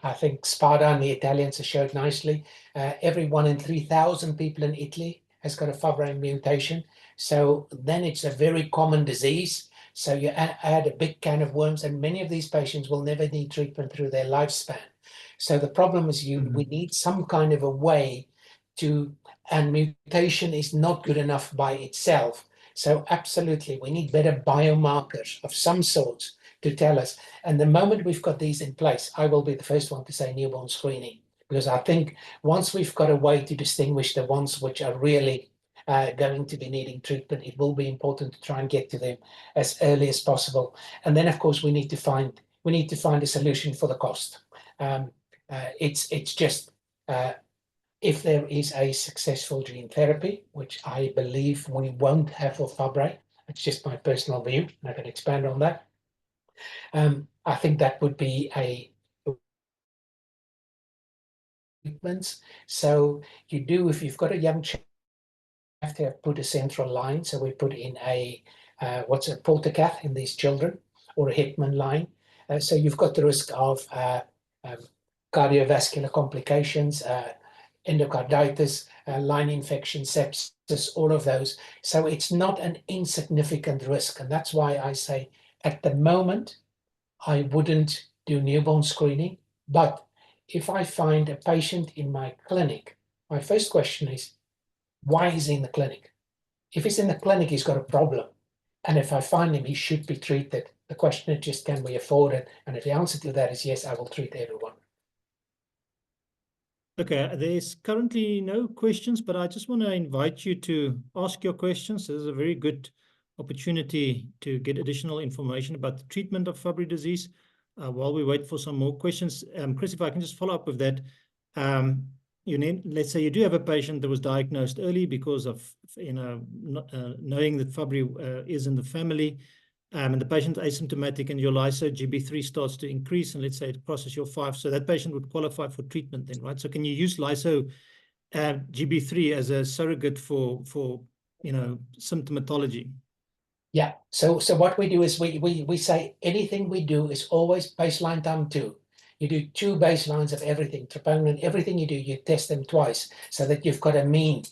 I think Spada and the Italians have showed nicely, every 1 in 3,000 people in Italy has got a Fabry mutation. So then it's a very common disease. So you add a big can of worms, and many of these patients will never need treatment through their lifespan. So the problem is we need some kind of a way to, and mutation is not good enough by itself. So absolutely, we need better biomarkers of some sort to tell us. And the moment we've got these in place, I will be the first one to say newborn screening, because I think once we've got a way to distinguish the ones which are really going to be needing treatment, it will be important to try and get to them as early as possible. And then, of course, we need to find a solution for the cost. It's just if there is a successful gene therapy, which I believe we won't have for Fabry, it's just my personal view, and I can expand on that. I think that would be a treatment. So if you've got a young child, you have to put a central line. So we put in a portacath in these children, or a Hetman line. So you've got the risk of cardiovascular complications, endocarditis, line infection, sepsis, all of those. So it's not an insignificant risk. And that's why I say at the moment, I wouldn't do newborn screening. But if I find a patient in my clinic, my first question is, why is he in the clinic? If he's in the clinic, he's got a problem. And if I find him, he should be treated. The question is just, can we afford it? And if the answer to that is yes, I will treat everyone. Okay, there's currently no questions, but I just want to invite you to ask your questions. This is a very good opportunity to get additional information about the treatment of Fabry disease while we wait for some more questions. Chris, if I can just follow up with that. Let's say you do have a patient that was diagnosed early because of knowing that Fabry is in the family, and the patient is asymptomatic, and your lyso-Gb3 starts to increase, and let's say it crosses your 5, so that patient would qualify for treatment then, right? So can you use lyso-Gb3 as a surrogate for symptomatology? Yeah. So what we do is we say anything we do is always baseline time 2. You do 2 baselines of everything, troponin, everything you do, you test them twice so that you've got a mean.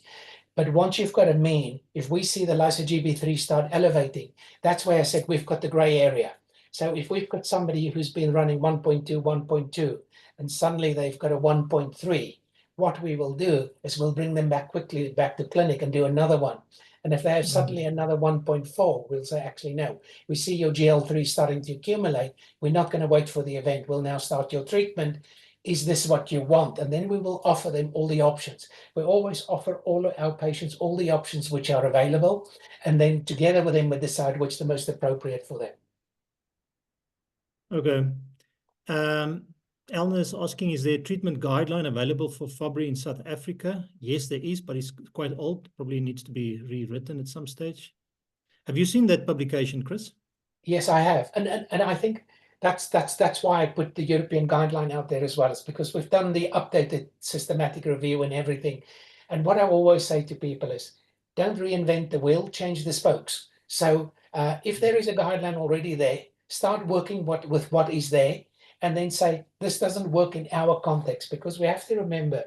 But once you've got a mean, if we see the lyso-Gb3 start elevating, that's where I said we've got the gray area. So if we've got somebody who's been running 1.2, 1.2, and suddenly they've got a 1.3, what we will do is we'll bring them quickly back to clinic and do another one. And if they have suddenly another 1.4, we'll say, actually, no, we see your GL3 starting to accumulate. We're not going to wait for the event. We'll now start your treatment. Is this what you want? And then we will offer them all the options. We always offer all of our patients all the options which are available. And then together with them, we decide which is the most appropriate for them. Okay. Elna is asking, is there a treatment guideline available for Fabry in South Africa? Yes, there is, but it's quite old. Probably needs to be rewritten at some stage. Have you seen that publication, Chris? Yes, I have. And I think that's why I put the European guideline out there as well. It's because we've done the updated systematic review and everything. And what I always say to people is, don't reinvent the wheel, change the spokes. So if there is a guideline already there, start working with what is there, and then say, this doesn't work in our context, because we have to remember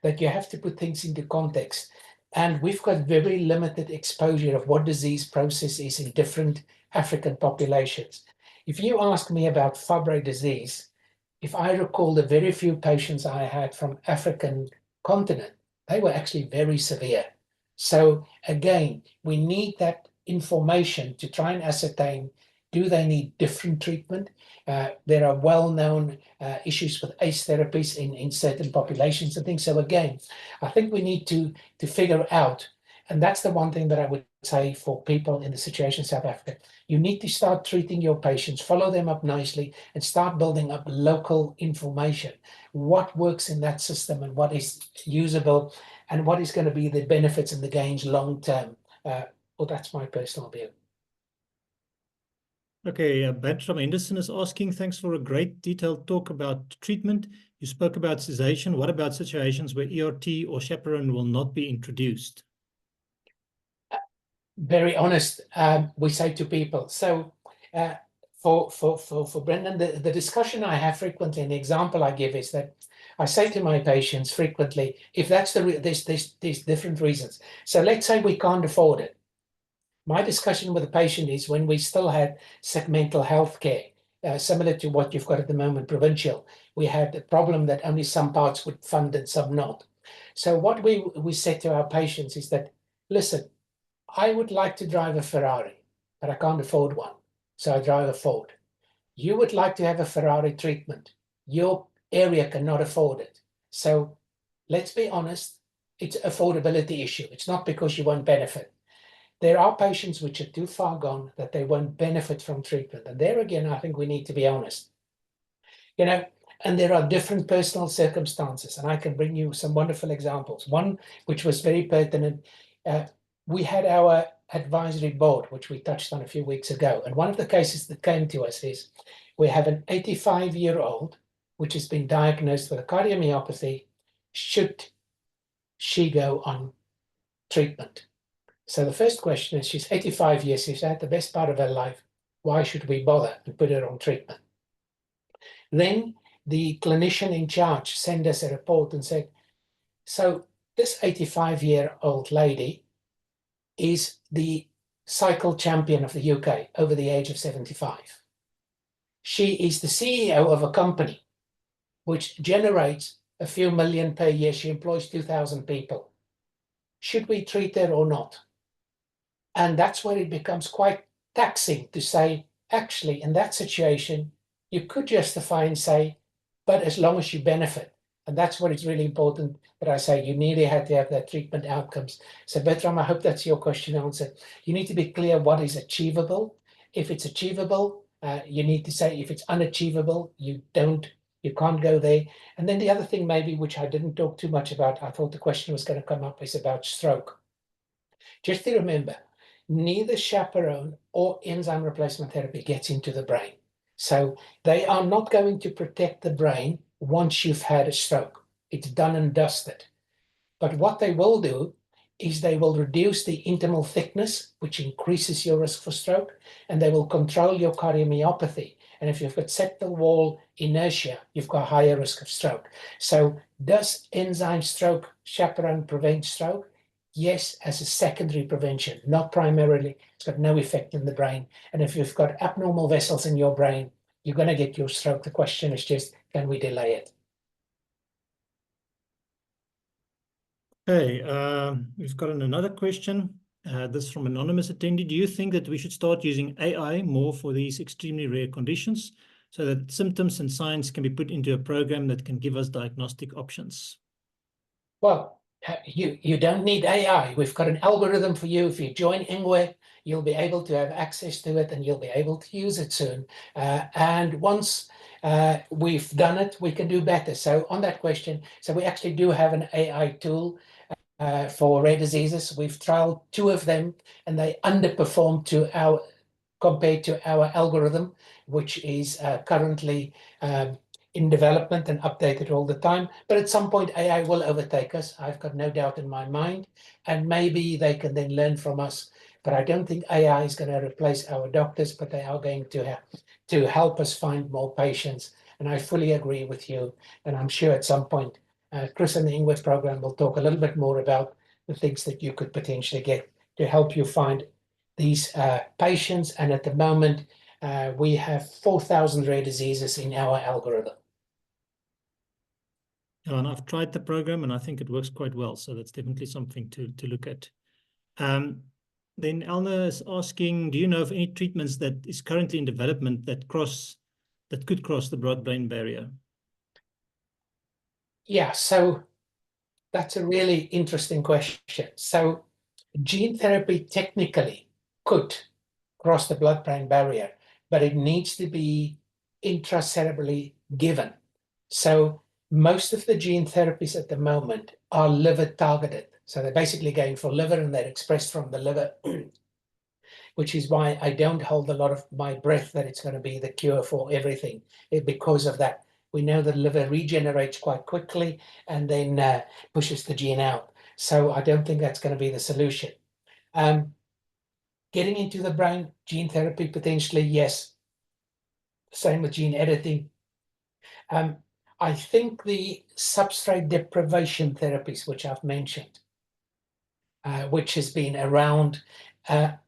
that you have to put things into context. And we've got very limited exposure of what disease process is in different African populations. If you ask me about Fabry disease, if I recall the very few patients I had from African continent, they were actually very severe. So again, we need that information to try and ascertain, do they need different treatment? There are well-known issues with ACE therapies in certain populations and things. So again, I think we need to figure out And that's the one thing that I would say for people in the situation in South Africa. You need to start treating your patients, follow them up nicely, and start building up local information. What works in that system and what is usable and what is going to be the benefits and the gains long term. Well, that's my personal view. Okay, Bertram Henderson is asking, thanks for a great detailed talk about treatment. You spoke about cessation. What about situations where ERT or chaperone will not be introduced? Very honest, we say to people. So for Brendan, the discussion I have frequently, and the example I give is that I say to my patients frequently, if that's there's different reasons. So let's say we can't afford it. My discussion with the patient is when we still had segmental health care, similar to what you've got at the moment, provincial. We had the problem that only some parts would fund and some not. So what we said to our patients is that, listen, I would like to drive a Ferrari, but I can't afford one. So I drive a Ford. You would like to have a Ferrari treatment. Your area cannot afford it. So let's be honest, it's an affordability issue. It's not because you won't benefit. There are patients which are too far gone that they won't benefit from treatment. And there again, I think we need to be honest. You know, and there are different personal circumstances. And I can bring you some wonderful examples. One which was very pertinent. We had our advisory board, which we touched on a few weeks ago. And one of the cases that came to us is we have an 85-year-old which has been diagnosed with a cardiomyopathy. Should she go on treatment? So the first question is, she's 85 years, she's had the best part of her life. Why should we bother and put her on treatment? Then the clinician in charge sent us a report and said, so this 85-year-old lady is the cycle champion of the UK over the age of 75. She is the CEO of a company which generates a few million per year. She employs 2,000 people. Should we treat her or not? And that's where it becomes quite taxing to say, actually, in that situation, you could justify and say, but as long as you benefit. And that's what it's really important that I say, you nearly had to have that treatment outcomes. So Bertram, I hope that's your question answered. You need to be clear what is achievable. If it's achievable, you need to say, if it's unachievable, you can't go there. And then the other thing maybe, which I didn't talk too much about, I thought the question was going to come up, is about stroke. Just to remember, neither chaperone or enzyme replacement therapy gets into the brain. So they are not going to protect the brain once you've had a stroke. It's done and dusted. But what they will do is they will reduce the intimal thickness, which increases your risk for stroke, and they will control your cardiomyopathy. And if you've got septal wall inertia, you've got a higher risk of stroke. So does enzyme stroke chaperone prevent stroke? Yes, as a secondary prevention, not primarily. It's got no effect in the brain. And if you've got abnormal vessels in your brain, you're going to get your stroke. The question is just, can we delay it? Okay, we've got another question. This is from anonymous attendee. Do you think that we should start using AI more for these extremely rare conditions so that symptoms and signs can be put into a program that can give us diagnostic options? Well, you don't need AI. We've got an algorithm for you. If you join Ingwe, you'll be able to have access to it and you'll be able to use it soon. And once we've done it, we can do better. So on that question, so we actually do have an AI tool for rare diseases. We've trialed 2 of them and they underperform compared to our algorithm, which is currently in development and updated all the time. But at some point, AI will overtake us. I've got no doubt in my mind. And maybe they can then learn from us. But I don't think AI is going to replace our doctors, but they are going to help us find more patients. And I fully agree with you. And I'm sure at some point, Chris and the Ingwe program will talk a little bit more about the things that you could potentially get to help you find these patients. And at the moment, we have 4,000 rare diseases in our algorithm. And I've tried the program and I think it works quite well. So that's definitely something to look at. Then Elna is asking, do you know of any treatments that is currently in development that could cross the blood-brain barrier? Yeah, so that's a really interesting question. So Gene therapy technically could cross the blood-brain barrier, but it needs to be intracerebrally given. So most of the gene therapies at the moment are liver targeted. So they're basically going for liver and they're expressed from the liver, which is why I don't hold a lot of my breath that it's going to be the cure for everything. Because of that, we know the liver regenerates quite quickly and then pushes the gene out. So I don't think that's going to be the solution. Getting into the brain, gene therapy potentially, yes. Same with gene editing. I think the substrate deprivation therapies, which I've mentioned, which has been around,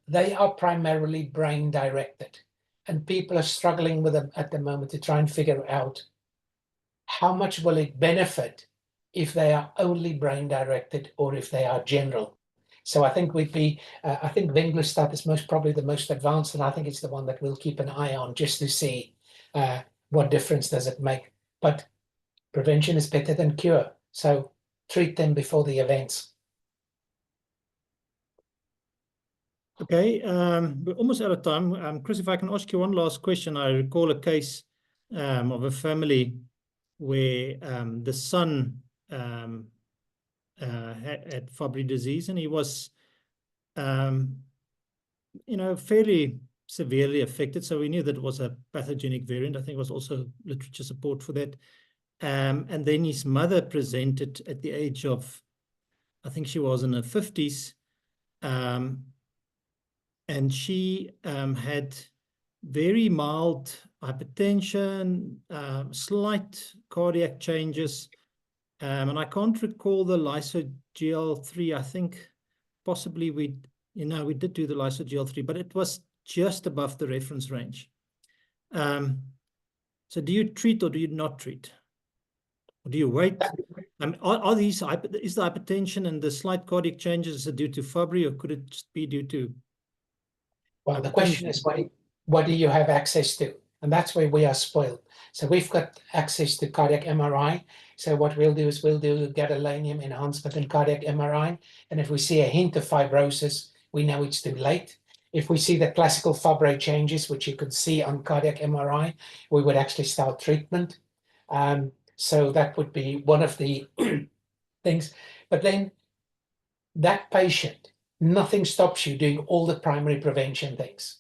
they are primarily brain directed. And people are struggling with them at the moment to try and figure out how much will it benefit if they are only brain directed or if they are general. So I think I think Venglustat is most probably the most advanced, and I think it's the one that we'll keep an eye on just to see what difference does it make. But prevention is better than cure. So treat them before the events. Okay, we're almost out of time. Chris, if I can ask you one last question. I recall a case of a family where the son had Fabry disease, and he was, fairly severely affected. So we knew that it was a pathogenic variant. I think there was also literature support for that. And then his mother presented at the age of, I think she was in her 50s, and she had very mild hypertension, slight cardiac changes, and I can't recall the lyso-GL3. I think possibly we did do the lyso-GL3, but it was just above the reference range. So do you treat or do you not treat? Or do you wait? Are these, is the hypertension and the slight cardiac changes due to Fabry, or could it just be due to? Well, the question is, what do you have access to? And that's where we are spoiled. So we've got access to cardiac MRI. So what we'll do is we'll do gadolinium enhancement in cardiac MRI. And if we see a hint of fibrosis, we know it's too late. If we see the classical Fabry changes, which you could see on cardiac MRI, we would actually start treatment. So that would be one of the things. But then that patient, nothing stops you doing all the primary prevention things,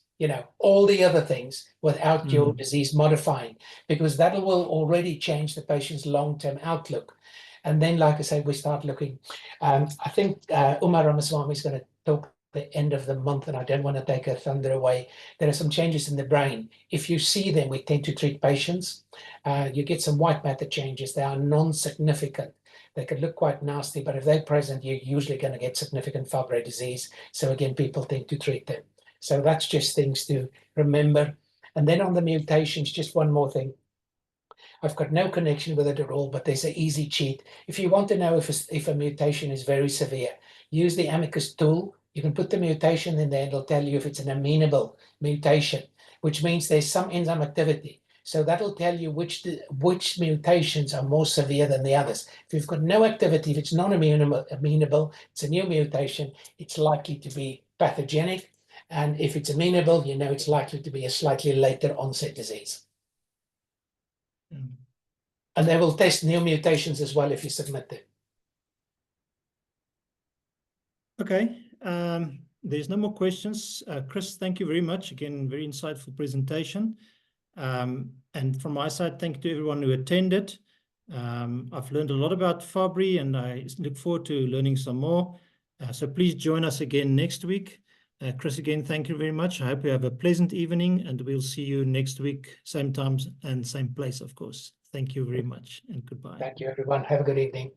all the other things without your disease modifying, because that will already change the patient's long-term outlook. And then, like I said, we start looking. I think Uma Ramaswamy is going to talk the end of the month, and I don't want to take her thunder away. There are some changes in the brain. If you see them, we tend to treat patients. You get some white matter changes. They are non-significant. They could look quite nasty, but if they're present, you're usually going to get significant Fabry disease. So again, people tend to treat them. So that's just things to remember. And then on the mutations, just one more thing. I've got no connection with it at all, but there's an easy cheat. If you want to know if a mutation is very severe, use the Amicus tool. You can put the mutation in there and it'll tell you if it's an amenable mutation, which means there's some enzyme activity. So that'll tell you which mutations are more severe than the others. If you've got no activity, if it's non-amenable, it's a new mutation, it's likely to be pathogenic. And if it's amenable, it's likely to be a slightly later onset disease. And they will test new mutations as well if you submit them. Okay. There's no more questions. Chris, thank you very much. Again, very insightful presentation. And from my side, thank you to everyone who attended. I've learned a lot about Fabry, and I look forward to learning some more. So please join us again next week. Chris, again, thank you very much. I hope you have a pleasant evening, and we'll see you next week, same times and same place, of course. Thank you very much, and goodbye. Thank you, everyone. Have a good evening.